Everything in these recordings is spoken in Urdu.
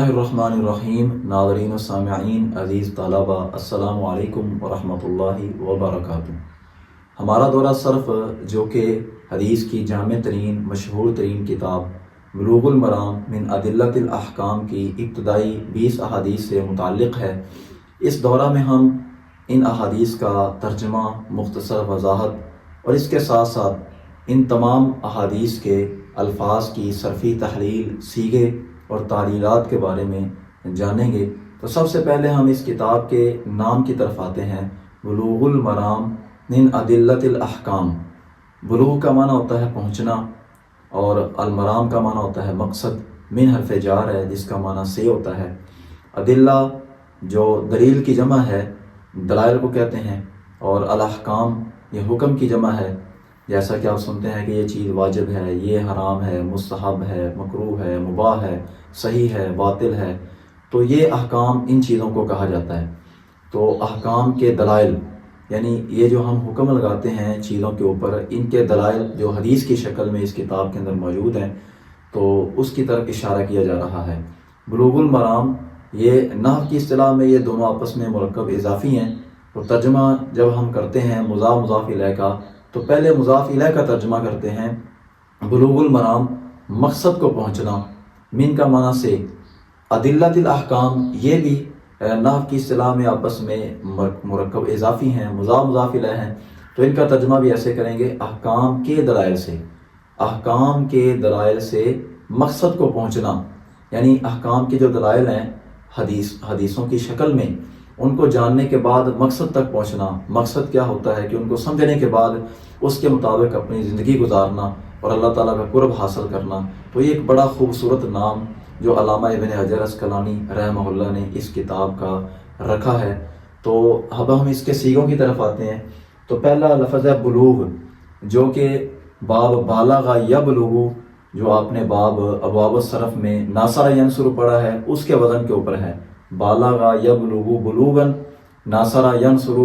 الرحمن الرحیم، ناظرین و سامعین، عزیز طلبہ، السلام علیکم ورحمۃ اللہ وبرکاتہ۔ ہمارا دورہ صرف جو کہ حدیث کی جامع ترین مشہور ترین کتاب بلوغ المرام من ادلۃ الاحکام کی ابتدائی 20 احادیث سے متعلق ہے۔ اس دورہ میں ہم ان احادیث کا ترجمہ، مختصر وضاحت اور اس کے ساتھ ساتھ ان تمام احادیث کے الفاظ کی صرفی تحلیل، صیغے اور تعلیلات کے بارے میں جانیں گے۔ تو سب سے پہلے ہم اس کتاب کے نام کی طرف آتے ہیں، بلوغ المرام من ادلۃ الاحکام۔ بلوغ کا معنی ہوتا ہے پہنچنا، اور المرام کا معنی ہوتا ہے مقصد۔ من حرف جار ہے جس کا معنی سے ہوتا ہے۔ ادلہ جو دلیل کی جمع ہے، دلائل کو کہتے ہیں، اور الاحکام یہ حکم کی جمع ہے۔ جیسا کہ آپ سنتے ہیں کہ یہ چیز واجب ہے، یہ حرام ہے، مستحب ہے، مکروہ ہے، مباح ہے، صحیح ہے، باطل ہے، تو یہ احکام ان چیزوں کو کہا جاتا ہے۔ تو احکام کے دلائل، یعنی یہ جو ہم حکم لگاتے ہیں چیزوں کے اوپر، ان کے دلائل جو حدیث کی شکل میں اس کتاب کے اندر موجود ہیں، تو اس کی طرف اشارہ کیا جا رہا ہے۔ بلوغ المرام، یہ نحو کی اصطلاح میں یہ دونوں آپس میں مرکب اضافی ہیں۔ تو ترجمہ جب ہم کرتے ہیں مضاف مضاف الیہ کا، تو پہلے مضاف الیہ کا ترجمہ کرتے ہیں۔ بلوغ المرام مقصد کو پہنچنا، من کا معنی سے، ادلۃ الاحکام یہ بھی نحو کی اصطلاح میں آپس میں مرکب اضافی ہیں، مضاف مضاف الیہ ہیں۔ تو ان کا ترجمہ بھی ایسے کریں گے، احکام کے دلائل سے، احکام کے دلائل سے مقصد کو پہنچنا، یعنی احکام کے جو دلائل ہیں حدیثوں کی شکل میں، ان کو جاننے کے بعد مقصد تک پہنچنا۔ مقصد کیا ہوتا ہے کہ ان کو سمجھنے کے بعد اس کے مطابق اپنی زندگی گزارنا اور اللہ تعالیٰ کا قرب حاصل کرنا۔ تو یہ ایک بڑا خوبصورت نام جو علامہ ابن حجر عسقلانی رحمہ اللہ نے اس کتاب کا رکھا ہے۔ تو اب ہم اس کے صیغوں کی طرف آتے ہیں۔ تو پہلا لفظ ہے بلوغ، جو کہ باب بالغ یبلغ، جو آپ نے باب ابواب الصرف میں ناصر ینصر پڑھا ہے، اس کے وزن کے اوپر ہے۔ بالغ یبلغ بلوغاً، ناصر ینصر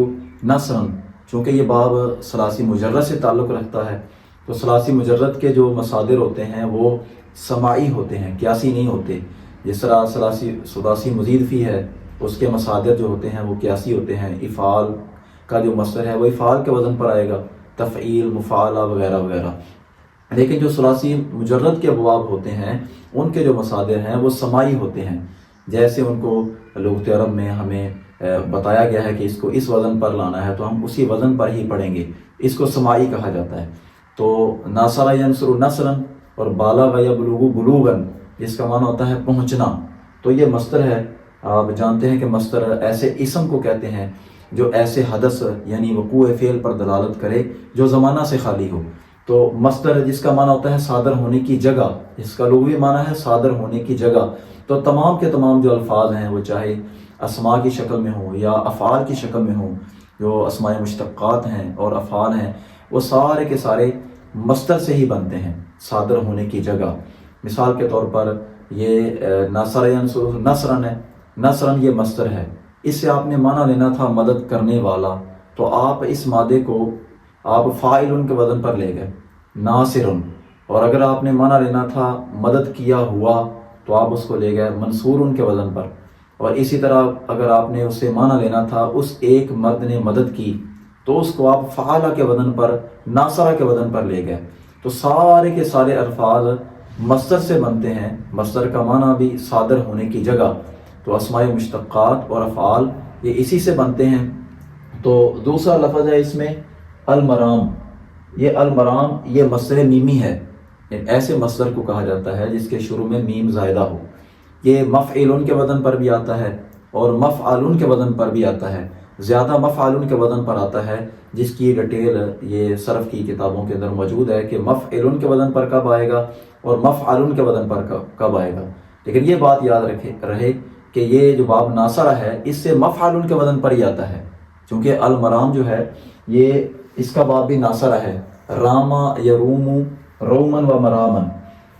نصراً۔ چونکہ یہ باب ثلاثی مجرد سے تعلق رکھتا ہے، تو ثلاثی مجرد کے جو مصادر ہوتے ہیں وہ سماعی ہوتے ہیں، قیاسی نہیں ہوتے۔ جس طرح ثلاثی مزید فی ہے، اس کے مصادر جو ہوتے ہیں وہ قیاسی ہوتے ہیں۔ افعال کا جو مصدر ہے وہ افعال کے وزن پر آئے گا، تفعیل، مفعلہ وغیرہ وغیرہ۔ لیکن جو ثلاثی مجرد کے ابواب ہوتے ہیں، ان کے جو مصادر ہیں وہ سماعی ہوتے ہیں۔ جیسے ان کو لغت عرب میں ہمیں بتایا گیا ہے کہ اس کو اس وزن پر لانا ہے، تو ہم اسی وزن پر ہی پڑھیں گے، اس کو سماعی کہا جاتا ہے۔ تو ناصر ینصر نصراً اور بالغ یبلغ بلوغاً، جس کا معنی ہوتا ہے پہنچنا، تو یہ مصدر ہے۔ آپ جانتے ہیں کہ مصدر ایسے اسم کو کہتے ہیں جو ایسے حدث یعنی وقوع فعل پر دلالت کرے جو زمانہ سے خالی ہو۔ تو مصدر جس کا معنی ہوتا ہے صادر ہونے کی جگہ، اس کا لغوی معنی ہے صادر ہونے کی جگہ۔ تو تمام کے تمام جو الفاظ ہیں، وہ چاہے اسماء کی شکل میں ہوں یا افعال کی شکل میں ہوں، جو اسماء مشتقات ہیں اور افعال ہیں، وہ سارے کے سارے مصدر سے ہی بنتے ہیں، صادر ہونے کی جگہ۔ مثال کے طور پر یہ ناصر ینصر نصراً ہے، نصراً یہ مصدر ہے، اس سے آپ نے معنی لینا تھا مدد کرنے والا، تو آپ اس مادے کو آپ فاعل کے وزن پر لے گئے، ناصر۔ اور اگر آپ نے معنی لینا تھا مدد کیا ہوا، تو آپ اس کو لے گئے منصور کے وزن پر۔ اور اسی طرح اگر آپ نے اس سے معنی لینا تھا اس ایک مرد نے مدد کی، تو اس کو آپ فعالہ کے وزن پر، ناصرہ کے وزن پر لے گئے۔ تو سارے کے سارے الفاظ مصدر سے بنتے ہیں، مصدر کا معنی بھی صادر ہونے کی جگہ۔ تو اسماء مشتقات اور افعال یہ اسی سے بنتے ہیں۔ تو دوسرا لفظ ہے اس میں المرام۔ یہ المرام یہ مصدر میمی ہے، ایسے مصدر کو کہا جاتا ہے جس کے شروع میں میم زائدہ ہو۔ یہ مفعول کے وزن پر بھی آتا ہے اور مفعول کے وزن پر بھی آتا ہے۔ زیادہ مفعول کے وزن پر آتا ہے، جس کی ڈیٹیل یہ صرف کی کتابوں کے اندر موجود ہے کہ مفعول کے وزن پر کب آئے گا اور مفعول کے وزن پر کب آئے گا۔ لیکن یہ بات یاد رہے کہ یہ جو باب ناصرہ ہے، اس سے مفعول کے وزن پر ہی آتا ہے، چونکہ المرام جو ہے یہ اس کا باب بھی ناصرہ ہے۔ راما یروم رومن و مرامن،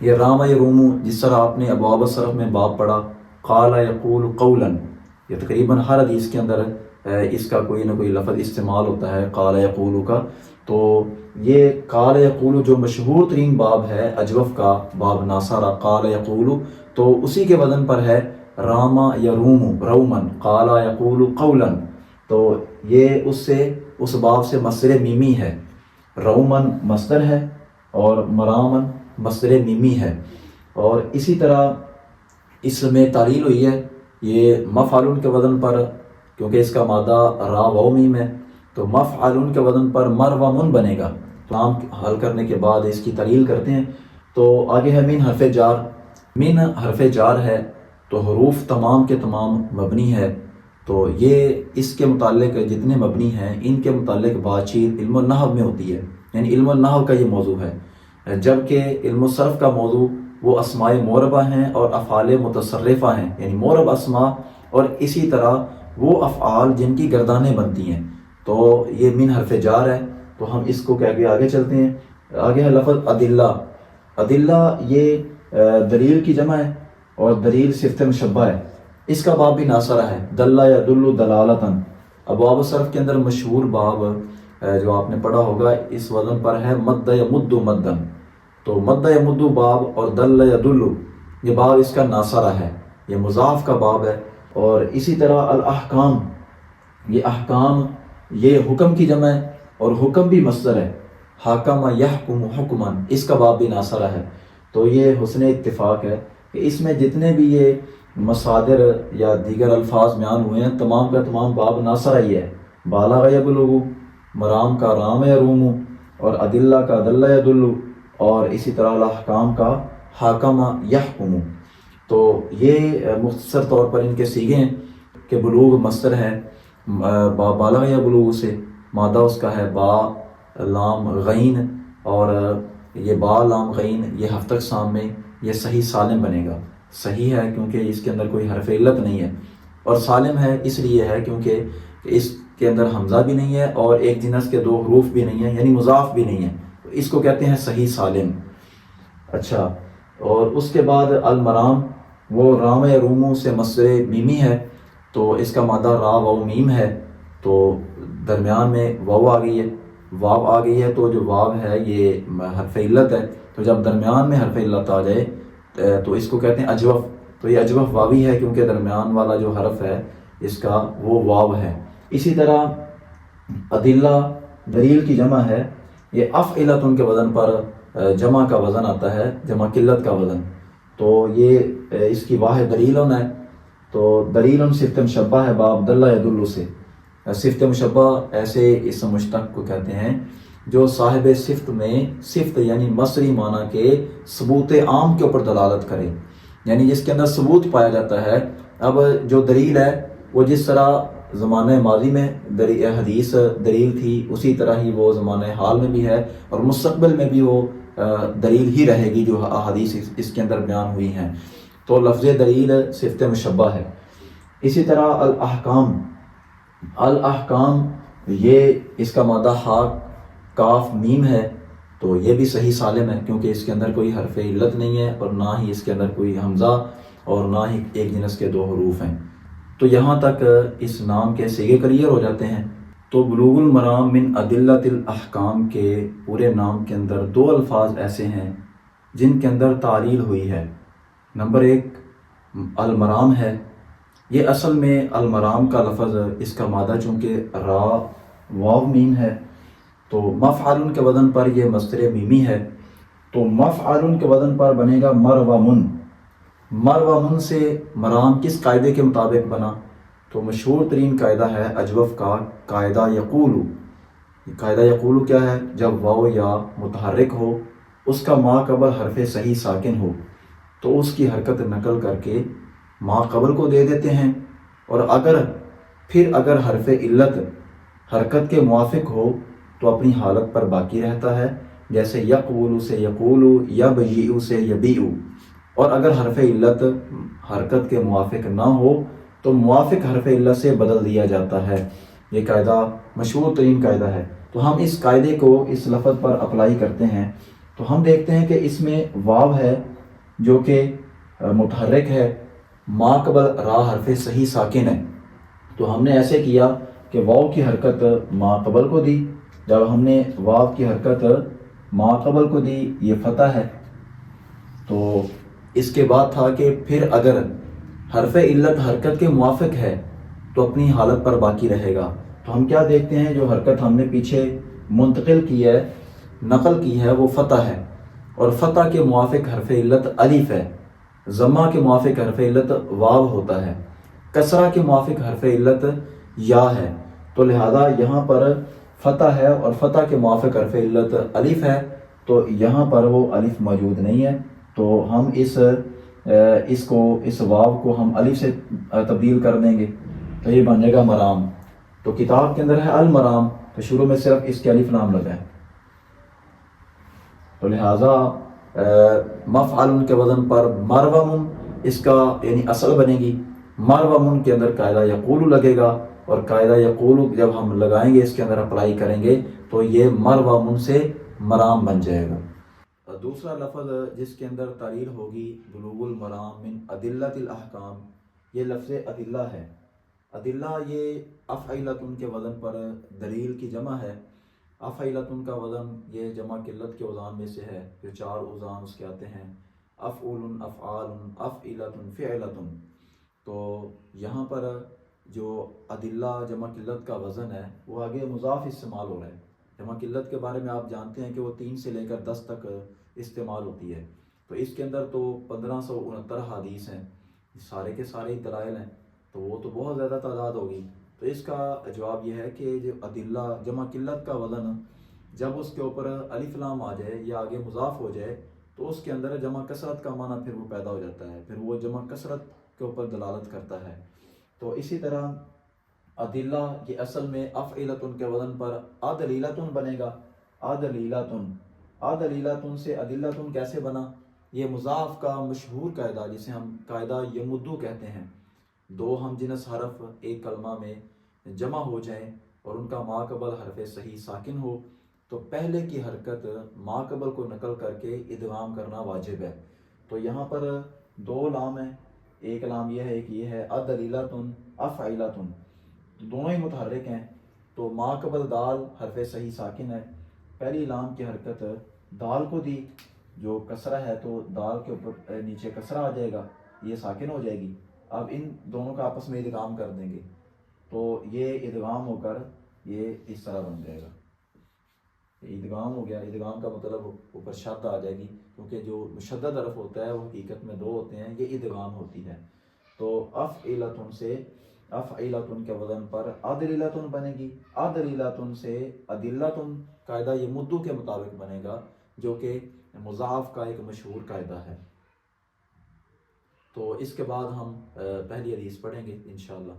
یہ راما یروم، جس طرح آپ نے ابواب الصرف میں باب پڑھا، قال یقول قولا، یہ تقریباً ہر حدیث کے اندر اس کا کوئی نہ کوئی لفظ استعمال ہوتا ہے قال یقول کا۔ تو یہ قال یقول جو مشہور ترین باب ہے اجوف کا، باب ناصرہ قال یقول، تو اسی کے وزن پر ہے راما یروم رومن قالا یقول قولا، تو یہ اس باب سے مصدر میمی ہے، رومن مصدر ہے اور مرامن مصدر میمی ہے۔ اور اسی طرح اس میں تعلیل ہوئی ہے، یہ مفعول کے وزن پر، کیونکہ اس کا مادہ را و میم ہے، تو مفعول کے وزن پر مر و من بنے گا۔ تو ہم حل کرنے کے بعد اس کی تعلیل کرتے ہیں۔ تو آگے ہے من حرف جار۔ من حرف جار ہے تو حروف تمام کے تمام مبنی ہے، تو یہ اس کے متعلق جتنے مبنی ہیں ان کے متعلق بات چیت علم النحو میں ہوتی ہے، یعنی علم النحو کا یہ موضوع ہے، جبکہ علم الصرف کا موضوع وہ اسماء موربہ ہیں اور افعال متصرفہ ہیں، یعنی مورب اسماء اور اسی طرح وہ افعال جن کی گردانیں بنتی ہیں۔ تو یہ من حرف جار ہے، تو ہم اس کو کہہ کے آگے چلتے ہیں۔ آگے ہے لفظ ادلہ۔ ادلہ یہ دلیل کی جمع ہے اور دلیل صفت مشبہ ہے، اس کا باب بھی ناصرہ ہے، دلہ یدل دلالتاً۔ ابواب صرف کے اندر مشہور باب جو آپ نے پڑھا ہوگا اس وزن پر ہے مد یمد مدن، تو مد یمد باب اور دل یدل یہ باب اس کا ناصرہ ہے، یہ مضاف کا باب ہے۔ اور اسی طرح الاحکام، یہ احکام یہ حکم کی جمع ہے اور حکم بھی مصدر ہے، حاکم یحکم حکمن، اس کا باب بھی ناصرہ ہے۔ تو یہ حسن اتفاق ہے کہ اس میں جتنے بھی یہ مصادر یا دیگر الفاظ بیان ہوئے ہیں تمام کا تمام باب ناصرہ ہی ہے، بالغ یبلغ، مرام کا رام یروم، اور ادلہ کا دل یدل، اور اسی طرح الاحکام کا حاکم یحکم۔ تو یہ مختصر طور پر ان کے سیغے ہیں کہ بلوغ مصدر ہے، بالغ یا بلوغ سے مادہ اس کا ہے با لام غین، اور یہ با لام غین یہ ہفتہ اقسام میں یہ صحیح سالم بنے گا۔ صحیح ہے کیونکہ اس کے اندر کوئی حرف علت نہیں ہے، اور سالم ہے اس لیے ہے کیونکہ اس کے اندر حمزہ بھی نہیں ہے اور ایک جنس کے دو حروف بھی نہیں ہیں، یعنی مضاف بھی نہیں ہے، تو اس کو کہتے ہیں صحیح سالم۔ اچھا، اور اس کے بعد المرام، وہ رام یروم سے مصدر میمی ہے، تو اس کا مادہ را و میم ہے، تو درمیان میں واو آ گئی ہے، واو آ گئی ہے، تو جو واو ہے یہ حرف علت ہے، تو جب درمیان میں حرف علت آ جائے تو اس کو کہتے ہیں اجوف، تو یہ اجوف واوی ہے کیونکہ درمیان والا جو حرف ہے اس کا وہ واو ہے۔ اسی طرح ادلہ دلیل کی جمع ہے، یہ افعلۃ کے وزن پر جمع کا وزن آتا ہے، جمع قلت کا وزن، تو یہ اس کی واحد دلیل ہے، تو دلیل صفت مشبہ ہے باب دلہ یدل سے۔ صفت مشبہ ایسے اسم مشتق کو کہتے ہیں جو صاحب صفت میں صفت یعنی مصدری معنی کے ثبوت عام کے اوپر دلالت کرے، یعنی جس کے اندر ثبوت پایا جاتا ہے۔ اب جو دلیل ہے وہ جس طرح زمانہ ماضی میں حدیث دلیل تھی اسی طرح ہی وہ زمانہ حال میں بھی ہے، اور مستقبل میں بھی وہ دلیل ہی رہے گی جو احادیث اس کے اندر بیان ہوئی ہیں، تو لفظ دلیل صفت مشبہ ہے۔ اسی طرح الاحکام، الاحکام یہ اس کا مادہ ہا کاف میم ہے، تو یہ بھی صحیح سالم ہے کیونکہ اس کے اندر کوئی حرف علت نہیں ہے اور نہ ہی اس کے اندر کوئی حمزہ اور نہ ہی ایک جنس کے دو حروف ہیں۔ تو یہاں تک اس نام کے صیغے کلیئر ہو جاتے ہیں۔ تو بلوغ المرام من ادلۃ الاحکام کے پورے نام کے اندر دو الفاظ ایسے ہیں جن کے اندر تعلیل ہوئی ہے۔ نمبر ایک المرام ہے، یہ اصل میں المرام کا لفظ اس کا مادہ چونکہ را واو میم ہے تو مفعول کے وزن پر یہ مصدر میمی ہے، تو مفعول کے وزن پر بنے گا مر و من۔ مر و من سے مرام کس قاعدے کے مطابق بنا؟ تو مشہور ترین قاعدہ ہے اجوف کا قاعدہ یقولو۔ قاعدہ یقولو کیا ہے؟ جب واو یا متحرک ہو، اس کا ما قبل حرف صحیح ساکن ہو تو اس کی حرکت نقل کر کے ما قبل کو دے دیتے ہیں، اور اگر حرف علت حرکت کے موافق ہو تو اپنی حالت پر باقی رہتا ہے، جیسے یقولو سے یقولو، یبیعو سے یبیعو، اور اگر حرف علت حرکت کے موافق نہ ہو تو موافق حرف علت سے بدل دیا جاتا ہے۔ یہ قاعدہ مشہور ترین قاعدہ ہے۔ تو ہم اس قاعدے کو اس لفظ پر اپلائی کرتے ہیں، تو ہم دیکھتے ہیں کہ اس میں واو ہے جو کہ متحرک ہے، ما قبل را حرف صحیح ساکن ہے، تو ہم نے ایسے کیا کہ واو کی حرکت ما قبل کو دی، جب ہم نے واو کی حرکت ما قبل کو دی یہ فتح ہے، تو اس کے بعد تھا کہ پھر اگر حرف علت حرکت کے موافق ہے تو اپنی حالت پر باقی رہے گا. تو ہم کیا دیکھتے ہیں، جو حرکت ہم نے پیچھے منتقل کی ہے، نقل کی ہے، وہ فتح ہے، اور فتح کے موافق حرف علت الف ہے. ضمہ کے موافق حرف علت واو ہوتا ہے. کسرہ کے موافق حرف علت یا ہے. تو لہذا یہاں پر فتح ہے اور فتح کے موافق حرف علت الف ہے، تو یہاں پر وہ الف موجود نہیں ہے. تو ہم اس واو کو ہم الف سے تبدیل کر دیں گے، تو یہ بن جائے گا مرام. تو کتاب کے اندر ہے المرام، تو شروع میں صرف اس کے الف نام لگا ہے. تو لہٰذا مفعل کے وزن پر مروم اس کا یعنی اصل بنے گی. مروم کے اندر قاعدہ یقول لگے گا، اور قاعدہ یقول جب ہم لگائیں گے، اس کے اندر اپلائی کریں گے، تو یہ مروم سے مرام بن جائے گا. دوسرا لفظ جس کے اندر تعلیل ہوگی بلوغ المرام من ادلۃ الاحکام، یہ لفظ ادلہ ہے. ادلہ یہ افعلۃ کے وزن پر دلیل کی جمع ہے. افعلۃ کا وزن یہ جمع قلت کے اوزان میں سے ہے، جو 4 اوزان اس کے آتے ہیں: افعول، افعال، افعلۃ، فعلۃ. تو یہاں پر جو ادلہ جمع قلت کا وزن ہے، وہ آگے مضاف استعمال ہو رہا ہے. جمع قلت کے بارے میں آپ جانتے ہیں کہ وہ 3 سے لے کر 10 تک استعمال ہوتی ہے. تو اس کے اندر تو 1569 حدیث ہیں، سارے کے سارے دلائل ہیں، تو وہ تو بہت زیادہ تعداد ہوگی. تو اس کا جواب یہ ہے کہ جو ادلہ جمع قلت کا وزن جب اس کے اوپر الف لام آ جائے یا آگے مضاف ہو جائے، تو اس کے اندر جمع کثرت کا معنی پھر وہ پیدا ہو جاتا ہے، پھر وہ جمع کثرت کے اوپر دلالت کرتا ہے. تو اسی طرح ادلہ یہ اصل میں افعلۃ کے وزن پر ادلیلۃ بنے گا. ادلیلۃ سے ادلۃ کیسے بنا؟ یہ مضاف کا مشہور قاعدہ، جسے ہم قاعدہ یمدو کہتے ہیں. 2 ہم جنس حرف ایک کلمہ میں جمع ہو جائیں اور ان کا ماقبل حرف صحیح ساکن ہو، تو پہلے کی حرکت ماقبل کو نقل کر کے ادغام کرنا واجب ہے. تو یہاں پر 2 لام ہیں، ایک لام یہ ہے، ایک یہ ہے. ادلیلۃ، افعلۃ، دونوں ہی متحرک ہیں. تو ماقبل دال حرف صحیح ساکن ہے، پہلی لام کی حرکت دال کو دی، جو کسرہ ہے تو دال کے اوپر نیچے کسرہ آ جائے گا، یہ ساکن ہو جائے گی. اب ان دونوں کا آپس میں ادغام کر دیں گے، تو یہ ادغام ہو کر یہ اس طرح بن جائے گا. ادغام ہو گیا. ادغام کا مطلب اوپر شد آ جائے گی، کیونکہ جو مشدد حرف ہوتا ہے وہ حقیقت میں 2 ہوتے ہیں، یہ ادغام ہوتی ہے. تو افعلۃ سے افعلۃ کے وزن پر ادلیلۃ بنے گی. ادلیلۃ سے ادلۃ قاعدہ یہ مدو کے مطابق بنے گا، جو کہ مضاف کا ایک مشہور قاعدہ ہے. تو اس کے بعد ہم پہلی حدیث پڑھیں گے انشاءاللہ.